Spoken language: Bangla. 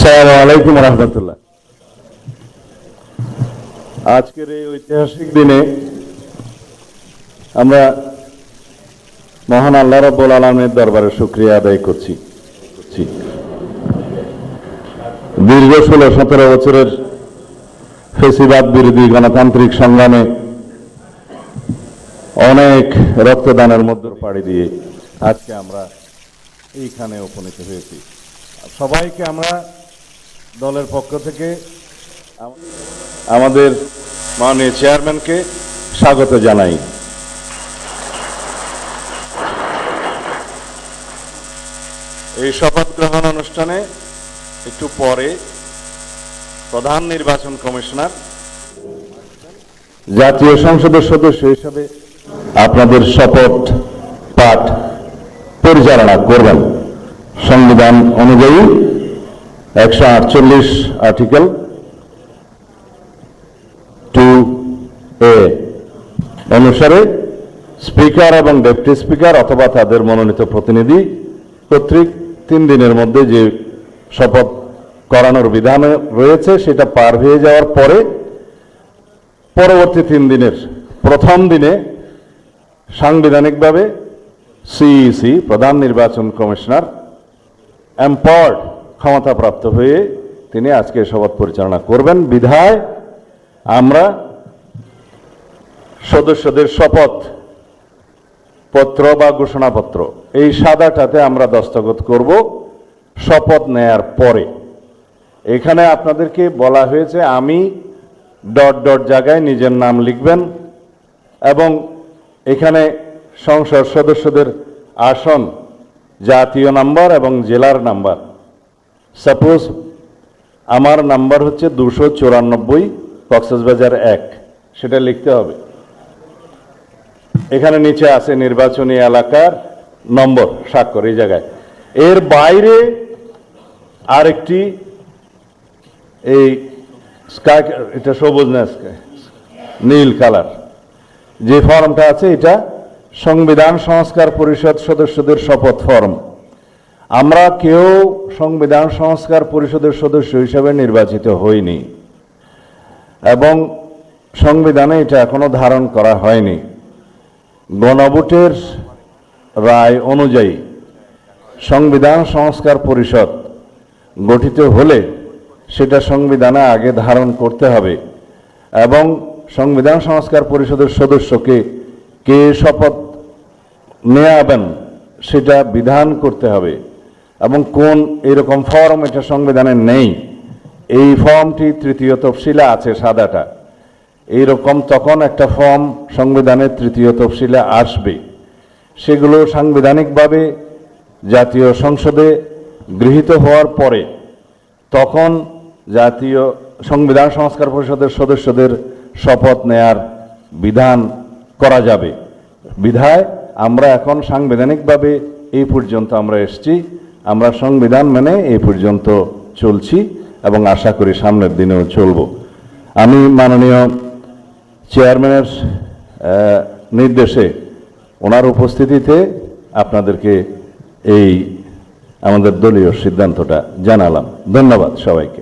আসসালামু আলাইকুম রহমতুল্লাহ। আজকের এই ঐতিহাসিক দিনে আমরা মহান আল্লাহ রাব্বুল আলামিনের দরবারে শুকরিয়া আদায় করছি। দীর্ঘ 16-17 বছরের ফেসিবাদ বিরোধী গণতান্ত্রিক সংগ্রামে অনেক রক্তদানের মধ্যে পাড়ি দিয়ে আজকে আমরা এইখানে উপনীত হয়েছি। সবাইকে আমরা দলের পক্ষ থেকে আমাদের মাননীয় চেয়ারম্যানকে স্বাগত জানাই। এই শপথ গ্রহণ অনুষ্ঠানে একটু পরে প্রধান নির্বাচন কমিশনার জাতীয় সংসদের সদস্য হিসাবে আপনাদের শপথ পাঠ পরিচালনা করবেন। সংবিধান অনুযায়ী 148 আর্টিকেল 2A অনুসারে স্পিকার এবং ডেপুটি স্পিকার অথবা তাদের মনোনীত প্রতিনিধি কর্তৃক 3 দিনের মধ্যে যে শপথ করানোর বিধান রয়েছে সেটা পার হয়ে যাওয়ার পরে পরবর্তী 3 দিনের প্রথম দিনে সাংবিধানিকভাবে সিইসি প্রধান নির্বাচন কমিশনার এম্পাওয়ার্ড ক্ষমতাপ্রাপ্ত হয়ে তিনি আজকে শপথ পরিচালনা করবেন। বিধায় আমরা সদস্যদের শপথ পত্র বা ঘোষণাপত্র এই সাদাটাতে আমরা দস্তখত করব শপথ নেয়ার পরে। এখানে আপনাদেরকে বলা হয়েছে আমি ... জায়গায় নিজের নাম লিখবেন এবং এখানে সংসদ সদস্যদের আসন, জাতীয় নাম্বার এবং জেলার নাম্বার। সাপোজ আমার নাম্বার হচ্ছে 294 কক্সবাজার 1, সেটা লিখতে হবে। এখানে নিচে আছে নির্বাচনী এলাকার নম্বর, স্বাক্ষর এই জায়গায়। এর বাইরে আরেকটি এই স্কাই, এটা সবুজ না স্কাই, নীল কালার যে ফর্মটা আছে এটা সংবিধান সংস্কার পরিষদ সদস্যদের শপথ ফর্ম। আমরা কেউ সংবিধান সংস্কার পরিষদের সদস্য হিসেবে নির্বাচিত হইনি এবং সংবিধানে এটা এখনো ধারণ করা হয়নি। গণভোটের রায় অনুযায়ী সংবিধান সংস্কার পরিষদ গঠিত হলে সেটা সংবিধানে আগে ধারণ করতে হবে এবং সংবিধান সংস্কার পরিষদের সদস্যকে কে শপথ নেওয়াবেন সেটা বিধান করতে হবে এবং কোন এরকম ফর্ম এটা সংবিধানে নেই। এই ফর্মটি 3য় তফসিলে আছে, সাদাটা এইরকম। তখন একটা ফর্ম সংবিধানের 3য় তফসিলে আসবে, সেগুলো সাংবিধানিকভাবে জাতীয় সংসদে গৃহীত হওয়ার পরে তখন জাতীয় সংবিধান সংস্কার পরিষদের সদস্যদের শপথ নেয়ার বিধান করা যাবে। বিধায় আমরা এখন সাংবিধানিকভাবে এই পর্যন্ত আমরা এসেছি, আমরা সংবিধান মেনে এই পর্যন্ত চলছি এবং আশা করি সামনের দিনেও চলব। আমি মাননীয় চেয়ারম্যানের নির্দেশে ওনার উপস্থিতিতে আপনাদেরকে এই আমাদের দলীয় সিদ্ধান্তটা জানালাম। ধন্যবাদ সবাইকে।